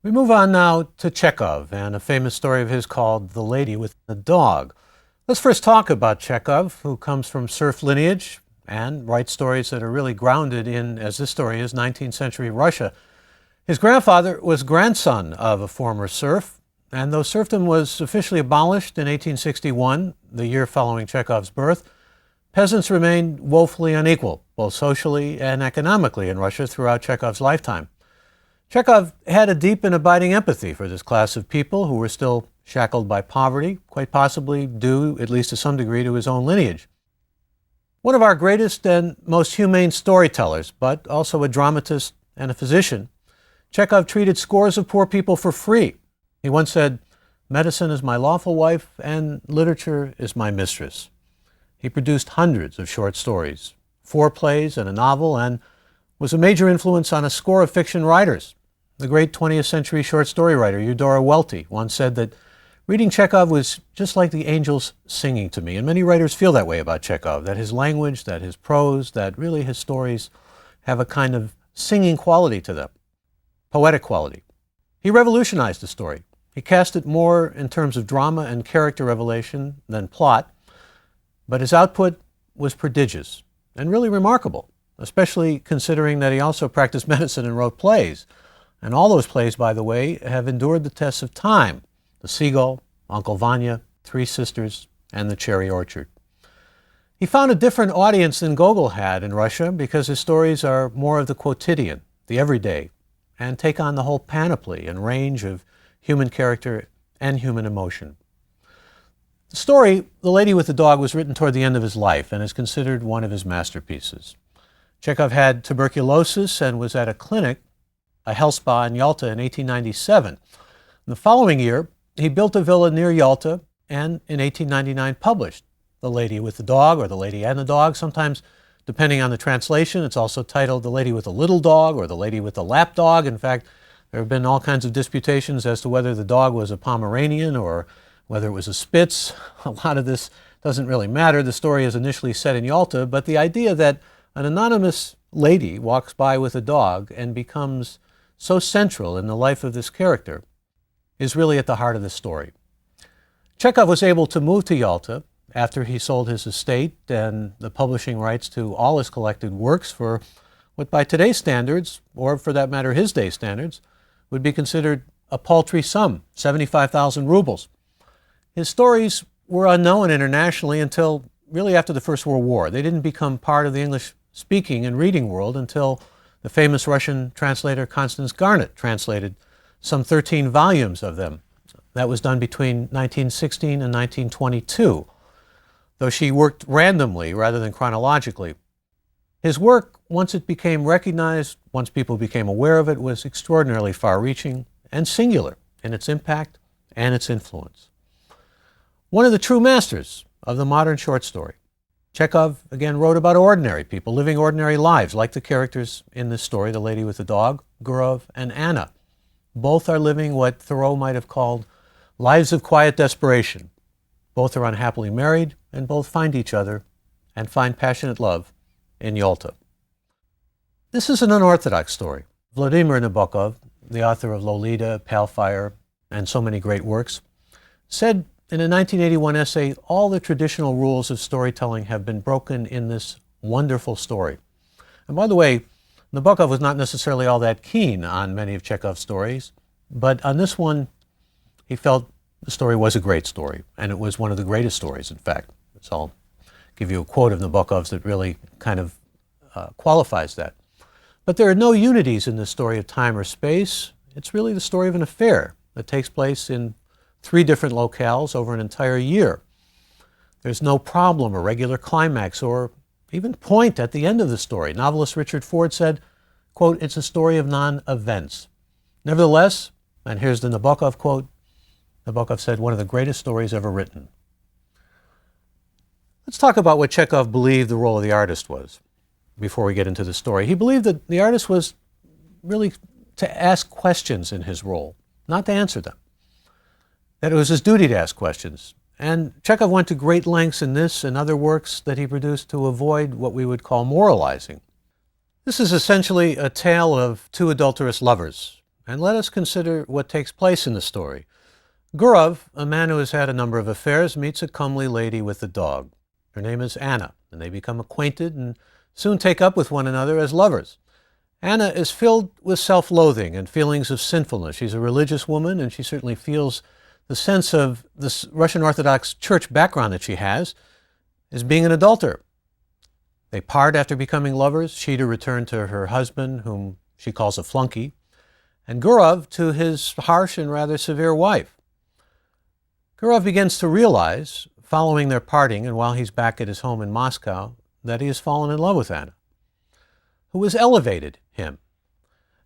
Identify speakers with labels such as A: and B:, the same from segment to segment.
A: We move on now to Chekhov and a famous story of his called The Lady with the Dog. Let's first talk about Chekhov, who comes from serf lineage and writes stories that are really grounded in, as this story is, 19th century Russia. His grandfather was grandson of a former serf, and though serfdom was officially abolished in 1861, the year following Chekhov's birth, peasants remained woefully unequal, both socially and economically in Russia throughout Chekhov's lifetime. Chekhov had a deep and abiding empathy for this class of people who were still shackled by poverty, quite possibly due, at least to some degree, to his own lineage. One of our greatest and most humane storytellers, but also a dramatist and a physician, Chekhov treated scores of poor people for free. He once said, "Medicine is my lawful wife and literature is my mistress." He produced hundreds of short stories, 4 plays and a novel, and was a major influence on a score of fiction writers. The great 20th century short story writer Eudora Welty once said that reading Chekhov was just like the angels singing to me. And many writers feel that way about Chekhov, that his language, that his prose, that really his stories have a kind of singing quality to them, poetic quality. He revolutionized the story. He cast it more in terms of drama and character revelation than plot, but his output was prodigious and really remarkable, especially considering that he also practiced medicine and wrote plays. And all those plays, by the way, have endured the test of time. The Seagull, Uncle Vanya, 3 Sisters, and The Cherry Orchard. He found a different audience than Gogol had in Russia because his stories are more of the quotidian, the everyday, and take on the whole panoply and range of human character and human emotion. The story, The Lady with the Dog, was written toward the end of his life and is considered one of his masterpieces. Chekhov had tuberculosis and was at a clinic, a health spa in Yalta, in 1897. The following year, he built a villa near Yalta and in 1899 published The Lady with the Dog, or The Lady and the Dog. Sometimes, depending on the translation, it's also titled The Lady with the Little Dog or The Lady with the Lap Dog. In fact, there have been all kinds of disputations as to whether the dog was a Pomeranian or whether it was a Spitz. A lot of this doesn't really matter. The story is initially set in Yalta, but the idea that an anonymous lady walks by with a dog and becomes so central in the life of this character is really at the heart of the story. Chekhov was able to move to Yalta after he sold his estate and the publishing rights to all his collected works for what by today's standards, or for that matter his day standards, would be considered a paltry sum, 75,000 rubles. His stories were unknown internationally until really after the First World War. They didn't become part of the English-speaking and reading world until the famous Russian translator Constance Garnett translated some 13 volumes of them. That was done between 1916 and 1922, though she worked randomly rather than chronologically. His work, once it became recognized, once people became aware of it, was extraordinarily far-reaching and singular in its impact and its influence. One of the true masters of the modern short story. Chekhov, again, wrote about ordinary people living ordinary lives, like the characters in this story, The Lady with the Dog, Gurov, and Anna. Both are living what Thoreau might have called lives of quiet desperation. Both are unhappily married, and both find each other and find passionate love in Yalta. This is an unorthodox story. Vladimir Nabokov, the author of Lolita, Pale Fire, and so many great works, said in a 1981 essay, all the traditional rules of storytelling have been broken in this wonderful story. And by the way, Nabokov was not necessarily all that keen on many of Chekhov's stories, but on this one, he felt the story was a great story, and it was one of the greatest stories, in fact. So I'll give you a quote of Nabokov's that really kind of qualifies that. But there are no unities in this story of time or space. It's really the story of an affair that takes place in 3 different locales over an entire year. There's no problem or regular climax or even point at the end of the story. Novelist Richard Ford said, quote, "It's a story of non-events." Nevertheless, and here's the Nabokov quote, Nabokov said, "One of the greatest stories ever written." Let's talk about what Chekhov believed the role of the artist was before we get into the story. He believed that the artist was really to ask questions in his role, not to answer them. That it was his duty to ask questions. And Chekhov went to great lengths in this and other works that he produced to avoid what we would call moralizing. This is essentially a tale of 2 adulterous lovers, and let us consider what takes place in the story. Gurov, a man who has had a number of affairs, meets a comely lady with a dog. Her name is Anna, and they become acquainted and soon take up with one another as lovers. Anna is filled with self-loathing and feelings of sinfulness. She's a religious woman, and she certainly feels the sense of this Russian Orthodox Church background that she has as being an adulterer. They part after becoming lovers, she to return to her husband, whom she calls a flunky, and Gurov to his harsh and rather severe wife. Gurov begins to realize, following their parting and while he's back at his home in Moscow, that he has fallen in love with Anna, who has elevated him.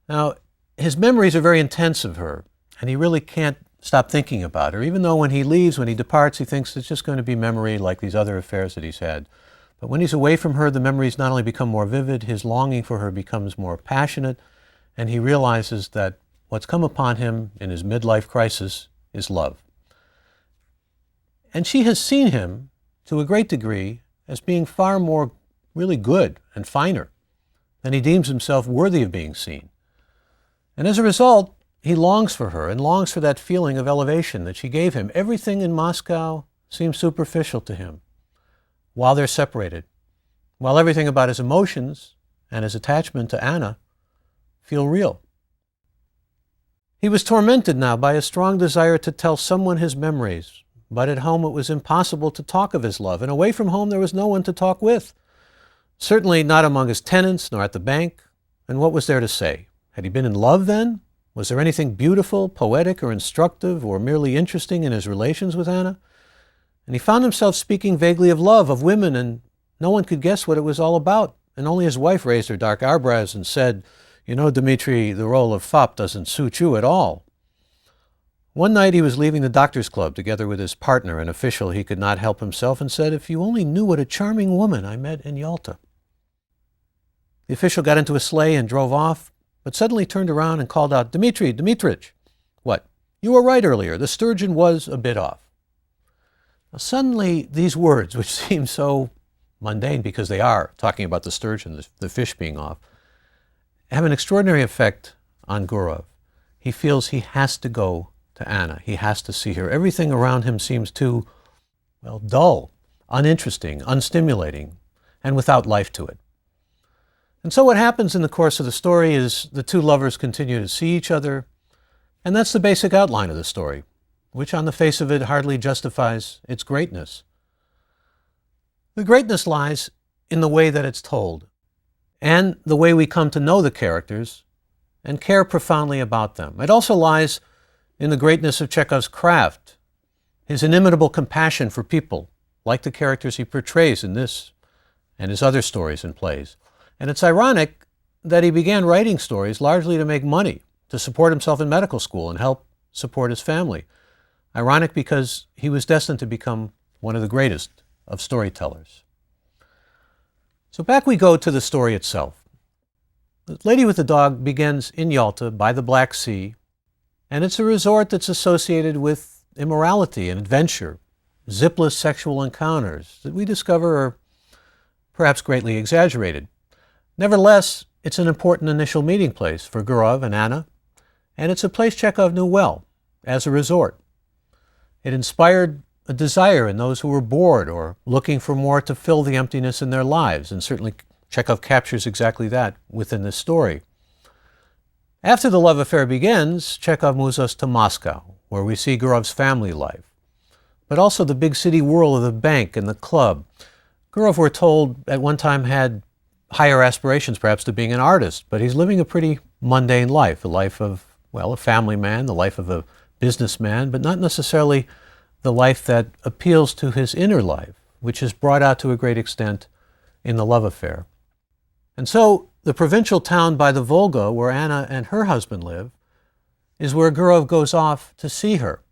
A: Now, his memories are very intense of her, and he really can't stop thinking about her, even though when he leaves, when he departs, he thinks it's just going to be memory like these other affairs that he's had. But when he's away from her, the memories not only become more vivid, his longing for her becomes more passionate, and he realizes that what's come upon him in his midlife crisis is love. And she has seen him, to a great degree, as being far more really good and finer than he deems himself worthy of being seen. And as a result, he longs for her and longs for that feeling of elevation that she gave him. Everything in Moscow seems superficial to him while they're separated, while everything about his emotions and his attachment to Anna feel real. He was tormented now by a strong desire to tell someone his memories, but at home it was impossible to talk of his love, and away from home there was no one to talk with. Certainly not among his tenants, nor at the bank. And what was there to say? Had he been in love then? Was there anything beautiful, poetic, or instructive, or merely interesting in his relations with Anna? And he found himself speaking vaguely of love, of women, and no one could guess what it was all about. And only his wife raised her dark eyebrows and said, "You know, Dmitri, the role of fop doesn't suit you at all." One night he was leaving the doctor's club together with his partner, an official he could not help himself, and said, "If you only knew what a charming woman I met in Yalta." The official got into a sleigh and drove off, but suddenly turned around and called out, "Dmitri, Dmitrich, what? You were right earlier. The sturgeon was a bit off." Now, suddenly, these words, which seem so mundane because they are, talking about the sturgeon, the fish being off, have an extraordinary effect on Gurov. He feels he has to go to Anna. He has to see her. Everything around him seems too, well, dull, uninteresting, unstimulating, and without life to it. And so what happens in the course of the story is the two lovers continue to see each other, and that's the basic outline of the story, which on the face of it hardly justifies its greatness. The greatness lies in the way that it's told, and the way we come to know the characters and care profoundly about them. It also lies in the greatness of Chekhov's craft, his inimitable compassion for people, like the characters he portrays in this and his other stories and plays. And it's ironic that he began writing stories largely to make money, to support himself in medical school and help support his family. Ironic because he was destined to become one of the greatest of storytellers. So back we go to the story itself. The Lady with the Dog begins in Yalta by the Black Sea, and it's a resort that's associated with immorality and adventure, zipless sexual encounters that we discover are perhaps greatly exaggerated. Nevertheless, it's an important initial meeting place for Gurov and Anna, and it's a place Chekhov knew well as a resort. It inspired a desire in those who were bored or looking for more to fill the emptiness in their lives, and certainly Chekhov captures exactly that within this story. After the love affair begins, Chekhov moves us to Moscow, where we see Gurov's family life, but also the big city whirl of the bank and the club. Gurov, we're told, at one time had higher aspirations perhaps to being an artist, but he's living a pretty mundane life, a life of, well, a family man, the life of a businessman, but not necessarily the life that appeals to his inner life, which is brought out to a great extent in the love affair. And so the provincial town by the Volga, where Anna and her husband live, is where Gurov goes off to see her.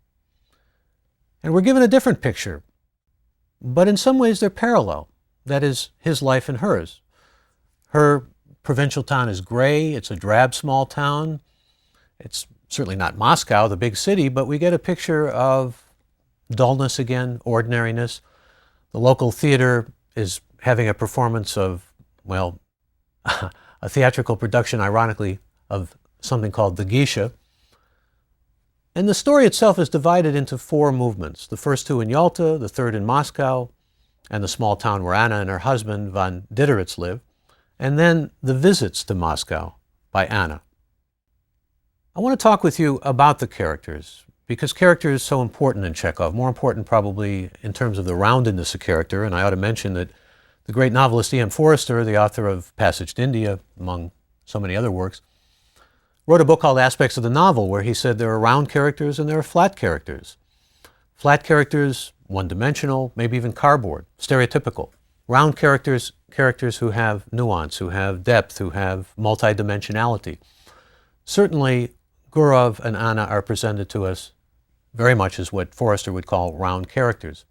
A: And we're given a different picture, but in some ways they're parallel. That is, his life and hers. Her provincial town is gray. It's a drab small town. It's certainly not Moscow, the big city, but we get a picture of dullness again, ordinariness. The local theater is having a performance of, well, a theatrical production, ironically, of something called the Geisha. And the story itself is divided into 4 movements. The first 2 in Yalta, the third in Moscow, and the small town where Anna and her husband, von Diderits, live, and then the visits to Moscow by Anna. I want to talk with you about the characters, because character is so important in Chekhov, more important probably in terms of the roundedness of character, and I ought to mention that the great novelist E.M. Forster, the author of Passage to India, among so many other works, wrote a book called Aspects of the Novel, where he said there are round characters and there are flat characters. Flat characters, one-dimensional, maybe even cardboard, stereotypical. Round characters, characters who have nuance, who have depth, who have multidimensionality. Certainly, Gurov and Anna are presented to us very much as what Forster would call round characters.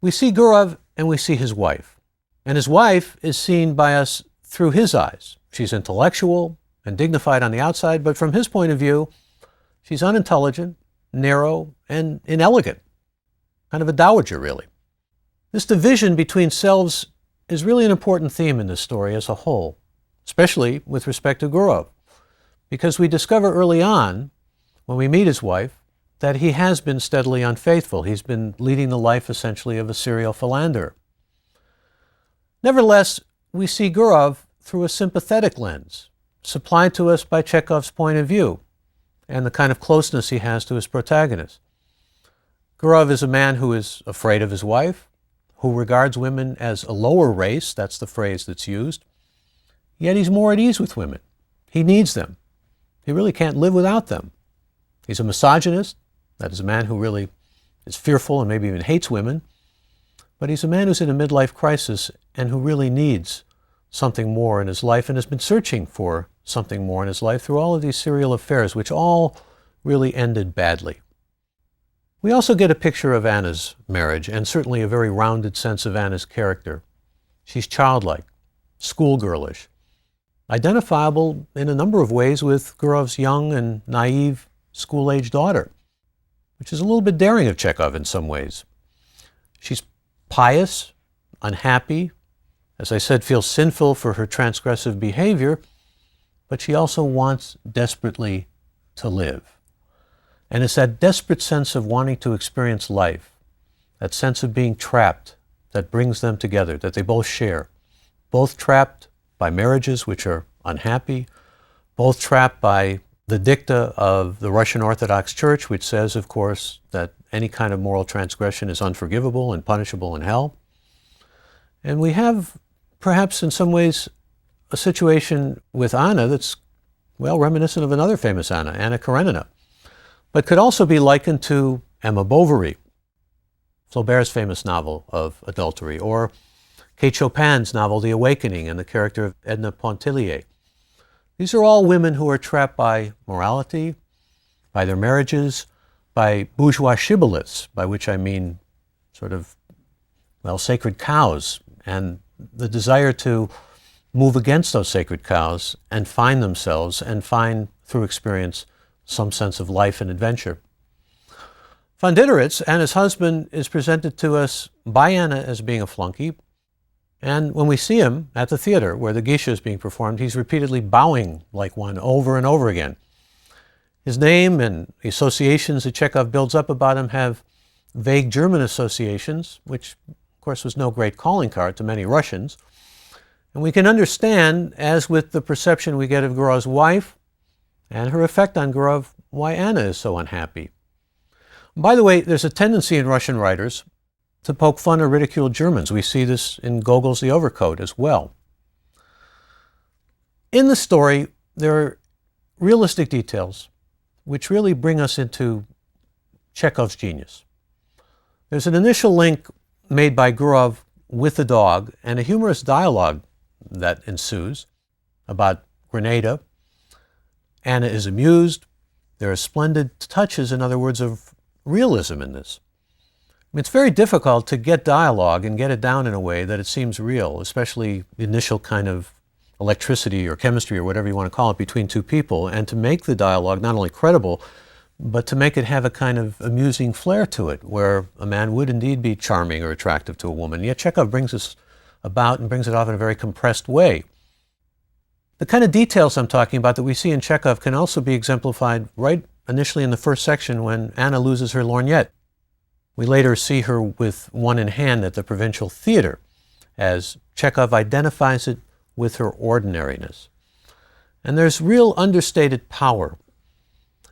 A: We see Gurov and we see his wife. And his wife is seen by us through his eyes. She's intellectual and dignified on the outside, but from his point of view, she's unintelligent, narrow, and inelegant. Kind of a dowager, really. This division between selves is really an important theme in this story as a whole, especially with respect to Gurov, because we discover early on, when we meet his wife, that he has been steadily unfaithful. He's been leading the life, essentially, of a serial philanderer. Nevertheless, we see Gurov through a sympathetic lens, supplied to us by Chekhov's point of view, and the kind of closeness he has to his protagonist. Gurov is a man who is afraid of his wife, who regards women as a lower race, that's the phrase that's used, yet he's more at ease with women. He needs them. He really can't live without them. He's a misogynist, that is a man who really is fearful and maybe even hates women, but he's a man who's in a midlife crisis and who really needs something more in his life and has been searching for something more in his life through all of these serial affairs, which all really ended badly. We also get a picture of Anna's marriage, and certainly a very rounded sense of Anna's character. She's childlike, schoolgirlish, identifiable in a number of ways with Gurov's young and naive school-age daughter, which is a little bit daring of Chekhov in some ways. She's pious, unhappy, as I said, feels sinful for her transgressive behavior, but she also wants desperately to live. And it's that desperate sense of wanting to experience life, that sense of being trapped, that brings them together, that they both share. Both trapped by marriages which are unhappy, both trapped by the dicta of the Russian Orthodox Church, which says, of course, that any kind of moral transgression is unforgivable and punishable in hell. And we have, perhaps in some ways, a situation with Anna that's, well, reminiscent of another famous Anna, Anna Karenina, but could also be likened to Emma Bovary, Flaubert's famous novel of adultery, or Kate Chopin's novel The Awakening and the character of Edna Pontellier. These are all women who are trapped by morality, by their marriages, by bourgeois shibboleths, by which I mean sort of, well, sacred cows, and the desire to move against those sacred cows and find themselves and find, through experience, some sense of life and adventure. Von Diderits, Anna's husband, is presented to us by Anna as being a flunky, and when we see him at the theater where the Geisha is being performed, he's repeatedly bowing like one over and over again. His name and the associations that Chekhov builds up about him have vague German associations, which of course was no great calling card to many Russians. And we can understand, as with the perception we get of Gurov's wife and her effect on Gurov, why Anna is so unhappy. By the way, there's a tendency in Russian writers to poke fun or ridicule Germans. We see this in Gogol's The Overcoat as well. In the story, there are realistic details which really bring us into Chekhov's genius. There's an initial link made by Gurov with the dog and a humorous dialogue that ensues about Grenada. Anna is amused. There are splendid touches, in other words, of realism in this. I mean, it's very difficult to get dialogue and get it down in a way that it seems real, especially the initial kind of electricity or chemistry or whatever you want to call it between two people, and to make the dialogue not only credible, but to make it have a kind of amusing flair to it, where a man would indeed be charming or attractive to a woman. Yet Chekhov brings us about and brings it off in a very compressed way. The kind of details I'm talking about that we see in Chekhov can also be exemplified right initially in the first section when Anna loses her lorgnette. We later see her with one in hand at the provincial theater, as Chekhov identifies it with her ordinariness. And there's real understated power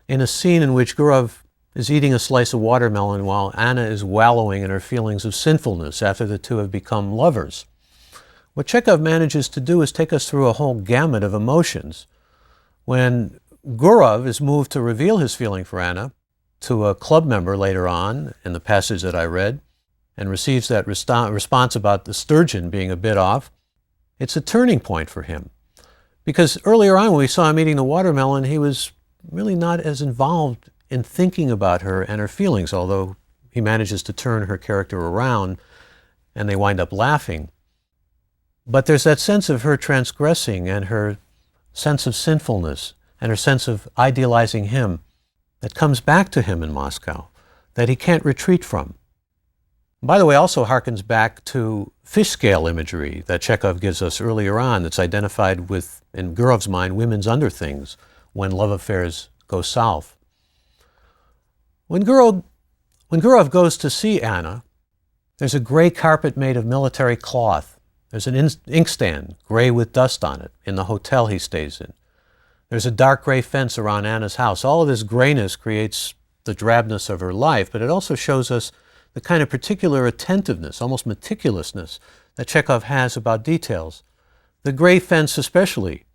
A: in a scene in which Gurov is eating a slice of watermelon while Anna is wallowing in her feelings of sinfulness after the two have become lovers. What Chekhov manages to do is take us through a whole gamut of emotions. When Gurov is moved to reveal his feeling for Anna to a club member later on in the passage that I read, and receives that response about the sturgeon being a bit off, it's a turning point for him. Because earlier on when we saw him eating the watermelon, he was really not as involved in thinking about her and her feelings, although he manages to turn her character around and they wind up laughing. But there's that sense of her transgressing and her sense of sinfulness and her sense of idealizing him that comes back to him in Moscow, that he can't retreat from. By the way, also harkens back to fish scale imagery that Chekhov gives us earlier on that's identified with, in Gurov's mind, women's underthings when love affairs go south. When Gurov goes to see Anna, there's a gray carpet made of military cloth. There's an inkstand, gray with dust on it, in the hotel he stays in. There's a dark gray fence around Anna's house. All of this grayness creates the drabness of her life, but it also shows us the kind of particular attentiveness, almost meticulousness, that Chekhov has about details. The gray fence especially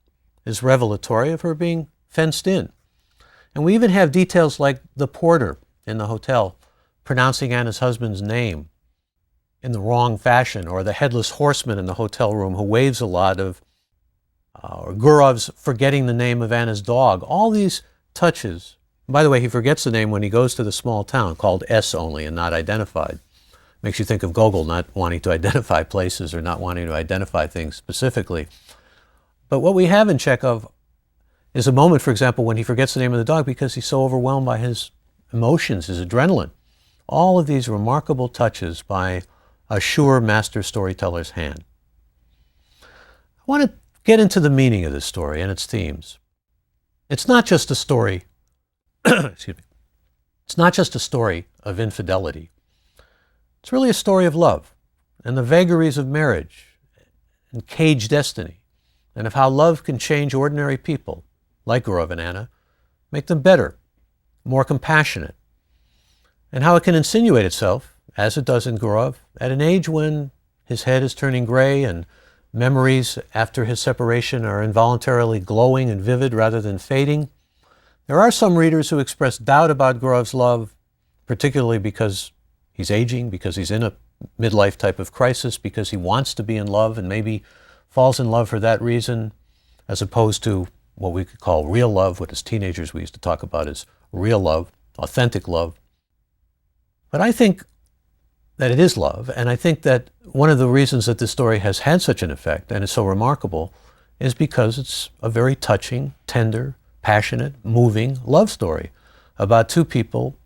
A: is revelatory of her being fenced in. And we even have details like the porter in the hotel pronouncing Anna's husband's name in the wrong fashion, or the headless horseman in the hotel room who waves a lot, or Gurov's forgetting the name of Anna's dog. All these touches. By the way, he forgets the name when he goes to the small town called S only and not identified. Makes you think of Gogol not wanting to identify places or not wanting to identify things specifically. But what we have in Chekhov is a moment, for example, when he forgets the name of the dog because he's so overwhelmed by his emotions, his adrenaline. All of these remarkable touches by a sure master storyteller's hand. I want to get into the meaning of this story and its themes. It's not just a story excuse me. It's not just a story of infidelity. It's really a story of love and the vagaries of marriage and caged destiny, and of how love can change ordinary people, like Gurov and Anna, make them better, more compassionate, and how it can insinuate itself, as it does in Gurov, at an age when his head is turning gray and memories after his separation are involuntarily glowing and vivid rather than fading. There are some readers who express doubt about Gurov's love, particularly because he's aging, because he's in a midlife type of crisis, because he wants to be in love and maybe falls in love for that reason, as opposed to what we could call real love, what as teenagers we used to talk about as real love, authentic love. But I think that it is love, and I think that one of the reasons that this story has had such an effect and is so remarkable is because it's a very touching, tender, passionate, moving love story about two people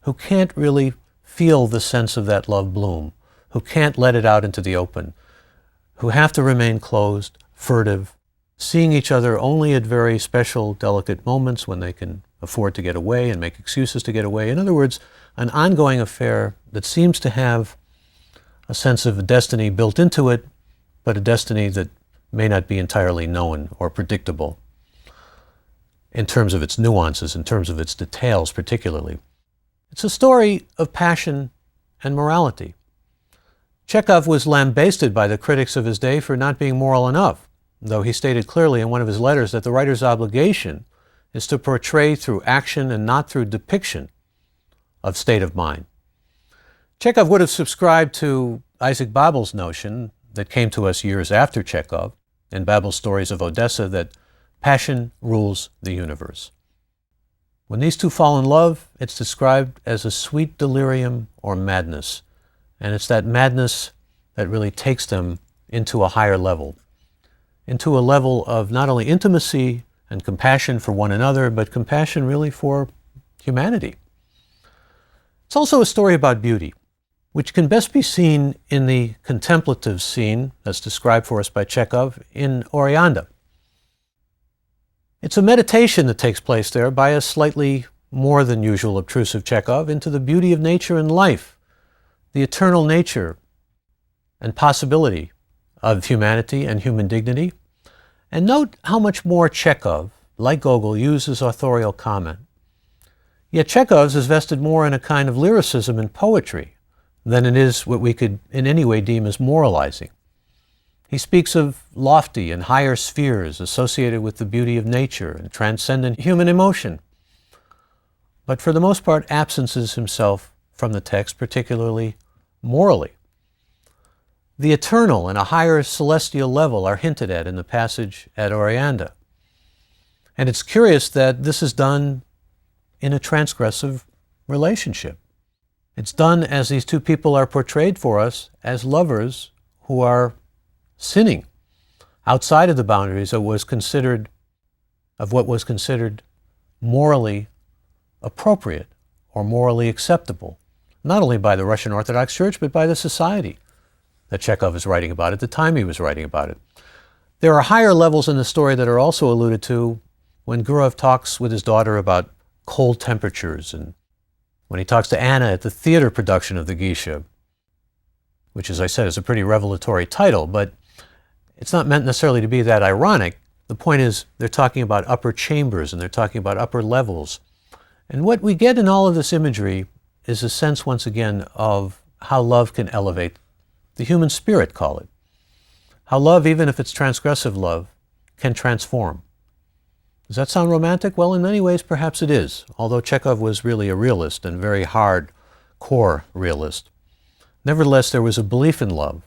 A: who can't really feel the sense of that love bloom, who can't let it out into the open, who have to remain closed, furtive, seeing each other only at very special, delicate moments when they can afford to get away and make excuses to get away. In other words, an ongoing affair that seems to have a sense of a destiny built into it, but a destiny that may not be entirely known or predictable in terms of its nuances, in terms of its details particularly. It's a story of passion and morality. Chekhov was lambasted by the critics of his day for not being moral enough, though he stated clearly in one of his letters that the writer's obligation is to portray through action and not through depiction of state of mind. Chekhov would have subscribed to Isaac Babel's notion that came to us years after Chekhov in Babel's Stories of Odessa that passion rules the universe. When these two fall in love, it's described as a sweet delirium or madness, and it's that madness that really takes them into a higher level, into a level of not only intimacy and compassion for one another, but compassion really for humanity. It's also a story about beauty, which can best be seen in the contemplative scene that's described for us by Chekhov in Oreanda. It's a meditation that takes place there by a slightly more than usual obtrusive Chekhov into the beauty of nature and life, the eternal nature and possibility of humanity and human dignity. And note how much more Chekhov, like Gogol, uses authorial comment. Yet Chekhov's is vested more in a kind of lyricism and poetry than it is what we could in any way deem as moralizing. He speaks of lofty and higher spheres associated with the beauty of nature and transcendent human emotion, but for the most part absences himself from the text, particularly morally. The eternal and a higher celestial level are hinted at in the passage at Oreanda. And it's curious that this is done in a transgressive relationship. It's done as these two people are portrayed for us as lovers who are sinning outside of the boundaries of what was considered morally appropriate or morally acceptable, not only by the Russian Orthodox Church, but by the society that Chekhov is writing about at the time he was writing about it. There are higher levels in the story that are also alluded to when Gurov talks with his daughter about cold temperatures, and when he talks to Anna at the theater production of the Geisha, which, as I said, is a pretty revelatory title, but it's not meant necessarily to be that ironic. The point is they're talking about upper chambers and they're talking about upper levels. And what we get in all of this imagery is a sense, once again, of how love can elevate the human spirit, call it. How love, even if it's transgressive love, can transform. Does that sound romantic? Well, in many ways, perhaps it is, although Chekhov was really a realist and very hard-core realist. Nevertheless, there was a belief in love,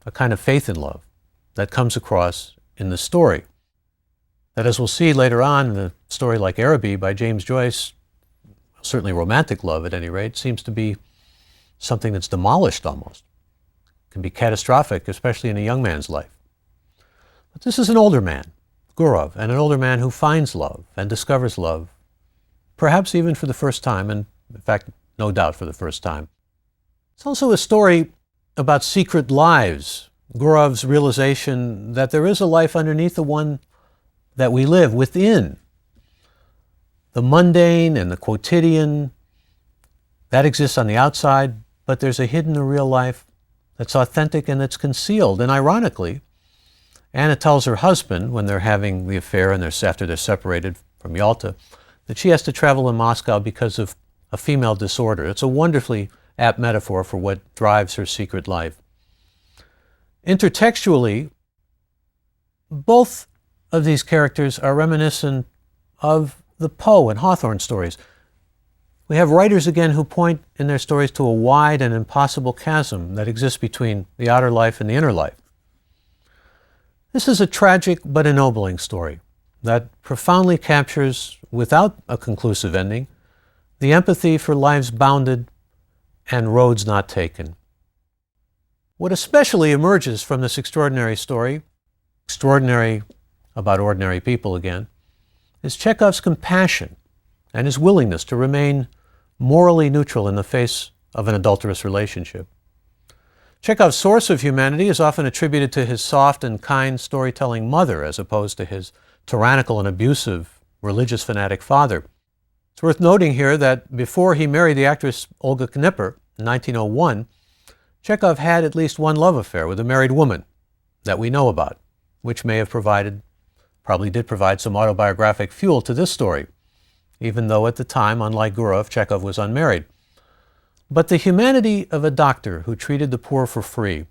A: a kind of faith in love, that comes across in the story. That, as we'll see later on in a story like Araby by James Joyce, certainly romantic love at any rate, seems to be something that's demolished almost. It can be catastrophic, especially in a young man's life. But this is an older man, Gurov, and an older man who finds love and discovers love, perhaps even for the first time, and in fact, no doubt for the first time. It's also a story about secret lives, Gurov's realization that there is a life underneath the one that we live within. The mundane and the quotidian, that exists on the outside, but there's a hidden real life that's authentic and that's concealed. And ironically, Anna tells her husband, when they're having the affair and after they're separated from Yalta, that she has to travel in Moscow because of a female disorder. It's a wonderfully apt metaphor for what drives her secret life. Intertextually, both of these characters are reminiscent of the Poe and Hawthorne stories. We have writers again who point in their stories to a wide and impossible chasm that exists between the outer life and the inner life. This is a tragic but ennobling story that profoundly captures, without a conclusive ending, the empathy for lives bounded and roads not taken. What especially emerges from this extraordinary story, extraordinary about ordinary people again, is Chekhov's compassion and his willingness to remain morally neutral in the face of an adulterous relationship. Chekhov's source of humanity is often attributed to his soft and kind storytelling mother as opposed to his tyrannical and abusive religious fanatic father. It's worth noting here that before he married the actress Olga Knipper in 1901, Chekhov had at least one love affair with a married woman that we know about, which may have probably did provide some autobiographic fuel to this story, even though at the time, unlike Gurov, Chekhov was unmarried. But the humanity of a doctor who treated the poor for free,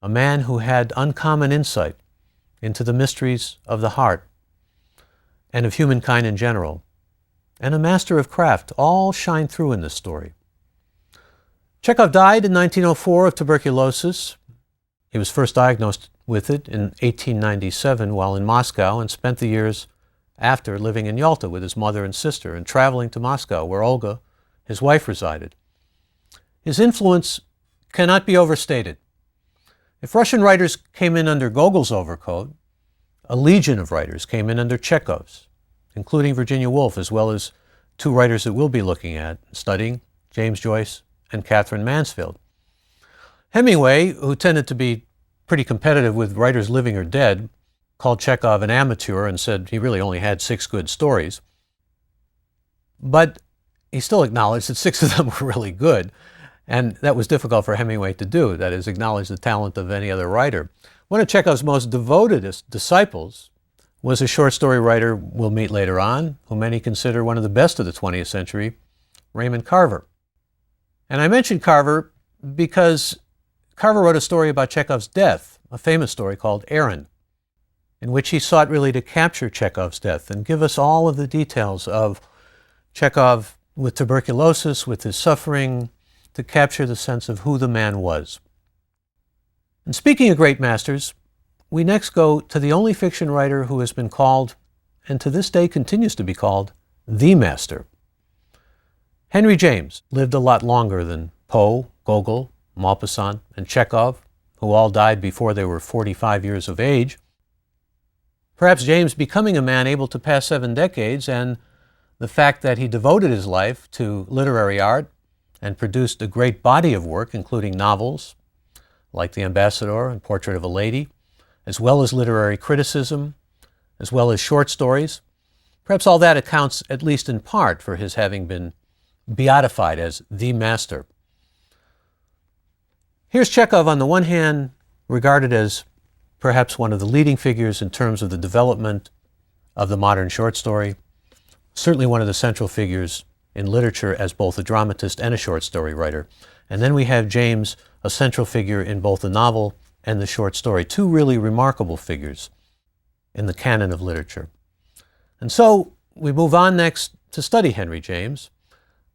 A: a man who had uncommon insight into the mysteries of the heart and of humankind in general, and a master of craft, all shine through in this story. Chekhov died in 1904 of tuberculosis. He was first diagnosed with it in 1897 while in Moscow, and spent the years after living in Yalta with his mother and sister and traveling to Moscow, where Olga, his wife, resided. His influence cannot be overstated. If Russian writers came in under Gogol's overcoat, a legion of writers came in under Chekhov's, including Virginia Woolf, as well as two writers that we'll be looking at, studying, James Joyce and Catherine Mansfield. Hemingway, who tended to be pretty competitive with writers living or dead, called Chekhov an amateur and said he really only had 6 good stories. But he still acknowledged that 6 of them were really good, and that was difficult for Hemingway to do, that is, acknowledge the talent of any other writer. One of Chekhov's most devoted disciples was a short story writer we'll meet later on, who many consider one of the best of the 20th century, Raymond Carver. And I mentioned Carver because Carver wrote a story about Chekhov's death, a famous story called Aaron, in which he sought really to capture Chekhov's death and give us all of the details of Chekhov with tuberculosis, with his suffering, to capture the sense of who the man was. And speaking of great masters, we next go to the only fiction writer who has been called, and to this day continues to be called, the master. Henry James lived a lot longer than Poe, Gogol, Maupassant, and Chekhov, who all died before they were 45 years of age. Perhaps James becoming a man able to pass 7 decades, and the fact that he devoted his life to literary art and produced a great body of work, including novels like The Ambassador and Portrait of a Lady, as well as literary criticism, as well as short stories. Perhaps all that accounts, at least in part, for his having been beatified as the master. Here's Chekhov, on the one hand, regarded as perhaps one of the leading figures in terms of the development of the modern short story, certainly one of the central figures in literature as both a dramatist and a short story writer. And then we have James, a central figure in both the novel and the short story, 2 really remarkable figures in the canon of literature. And so we move on next to study Henry James.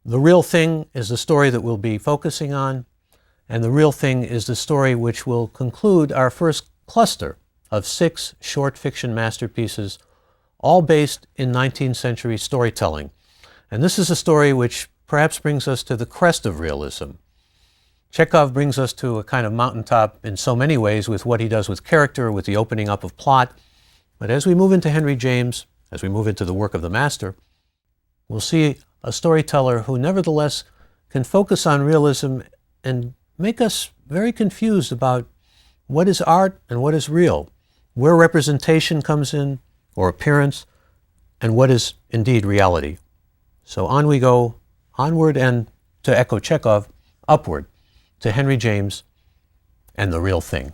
A: The Real Thing is the story that we'll be focusing on, and The Real Thing is the story which will conclude our first cluster of 6 short fiction masterpieces, all based in 19th century storytelling. And this is a story which perhaps brings us to the crest of realism. Chekhov brings us to a kind of mountaintop in so many ways with what he does with character, with the opening up of plot. But as we move into Henry James, as we move into the work of the master, we'll see a storyteller who nevertheless can focus on realism and make us very confused about what is art and what is real, where representation comes in, or appearance, and what is indeed reality. So on we go, onward, and to echo Chekhov, upward to Henry James and The Real Thing.